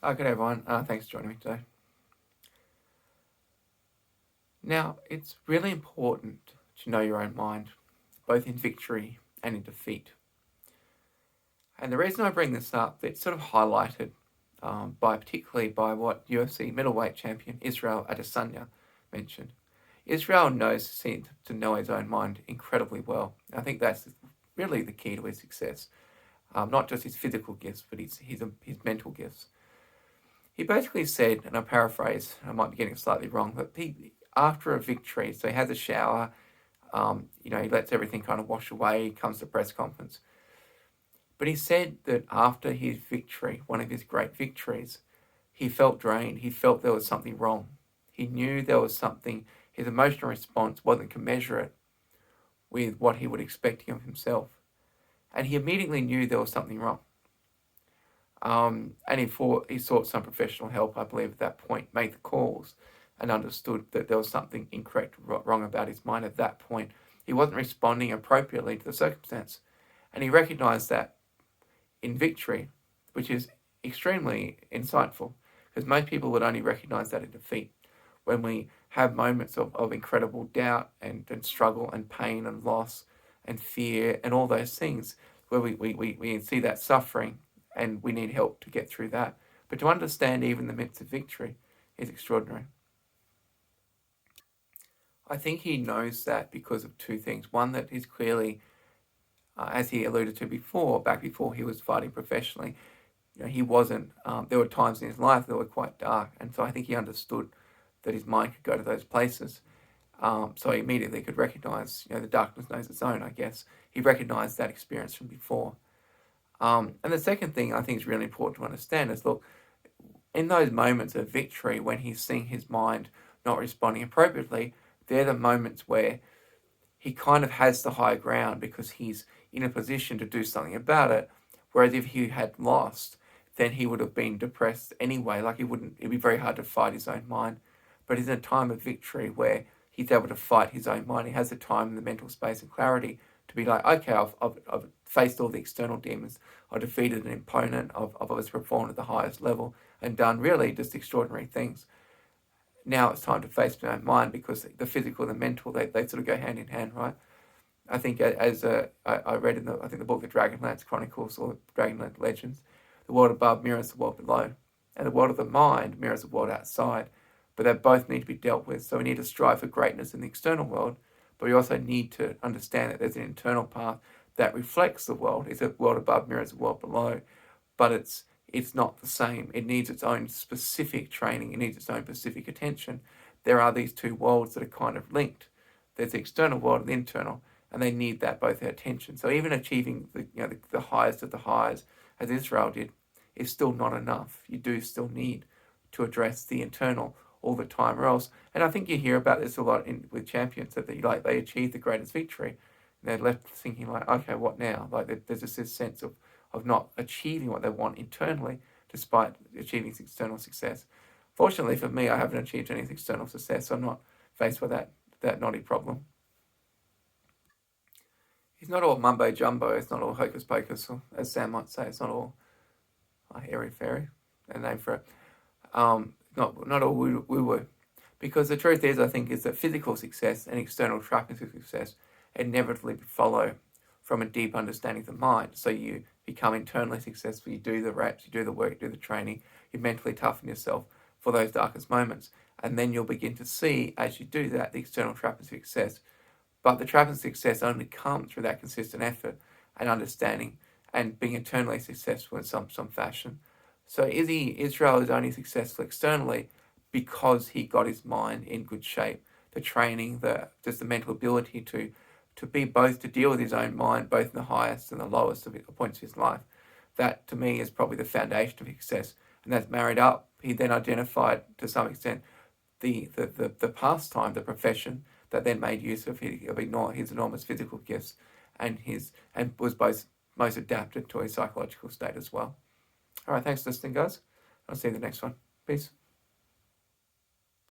Good day, everyone. Thanks for joining me today. Now, it's really important to know your own mind, both in victory and in defeat. And the reason I bring this up, it's sort of highlighted particularly by what UFC middleweight champion Israel Adesanya mentioned. Israel seems to know his own mind incredibly well. I think that's really the key to his success. Not just his physical gifts, but his mental gifts. He basically said, and I paraphrase, I might be getting it slightly wrong, but after a victory, so he has a shower, he lets everything kind of wash away, he comes to press conference. But he said that after his victory, one of his great victories, he felt drained. He felt there was something wrong. He knew there was something, his emotional response wasn't commensurate with what he would expect of himself. And he immediately knew there was something wrong. And he sought some professional help, I believe, at that point, made the calls, and understood that there was something incorrect, wrong about his mind at that point. He wasn't responding appropriately to the circumstance. And he recognized that in victory, which is extremely insightful, because most people would only recognize that in defeat. When we have moments of incredible doubt and struggle and pain and loss and fear and all those things, where we see that suffering and we need help to get through that. But to understand even the midst of victory is extraordinary. I think he knows that because of two things. One, that he's clearly, as he alluded to before, back before he was fighting professionally, he wasn't, there were times in his life that were quite dark. And so I think he understood that his mind could go to those places. So he immediately could recognize, the darkness knows its own, I guess. He recognized that experience from before. And the second thing I think is really important to understand is, look, in those moments of victory, when he's seeing his mind not responding appropriately, they're the moments where he kind of has the high ground because he's in a position to do something about it. Whereas if he had lost, then he would have been depressed anyway. It'd be very hard to fight his own mind. But he's in a time of victory where he's able to fight his own mind. He has the time and the mental space and clarity to be like, okay, I've faced all the external demons. I defeated an opponent. I've always performed at the highest level and done really just extraordinary things. Now it's time to face my own mind, because the physical and the mental, they sort of go hand in hand, right? I think as I read in the book, the Dragonlance Chronicles, or Dragonlance Legends, the world above mirrors the world below, and the world of the mind mirrors the world outside. But they both need to be dealt with. So we need to strive for greatness in the external world, but we also need to understand that there's an internal path that reflects the world. It's a world above mirrors the world below, but it's not the same. It needs its own specific training. It needs its own specific attention. There are these two worlds that are kind of linked. There's the external world and the internal, and they need that both their attention. So even achieving the highest of the highs, as Israel did, is still not enough. You do still need to address the internal all the time, or else. And I think you hear about this a lot with champions, that they achieve the greatest victory, and they're left thinking like, okay, what now? Like there's just this sense of not achieving what they want internally, despite achieving external success. Fortunately for me, I haven't achieved any external success, so I'm not faced with that naughty problem. It's not all mumbo jumbo. It's not all hocus pocus, or, as Sam might say. It's not all airy fairy, a name for it. Not all woo woo. Because the truth is, I think, is that physical success and external trappings of success inevitably follow from a deep understanding of the mind. So you become internally successful, you do the reps, you do the work, you do the training, you mentally toughen yourself for those darkest moments. And then you'll begin to see, as you do that, the external trappings of success. But the trappings of success only come through that consistent effort and understanding and being internally successful in some fashion. So Israel is only successful externally because he got his mind in good shape. The training, just the mental ability to be both, to deal with his own mind, both in the highest and the lowest of points of his life. That, to me, is probably the foundation of success. And that's married up. He then identified, to some extent, the pastime, the profession, that then made use of his enormous physical gifts and was both most adapted to his psychological state as well. All right, thanks for listening, guys. I'll see you in the next one. Peace.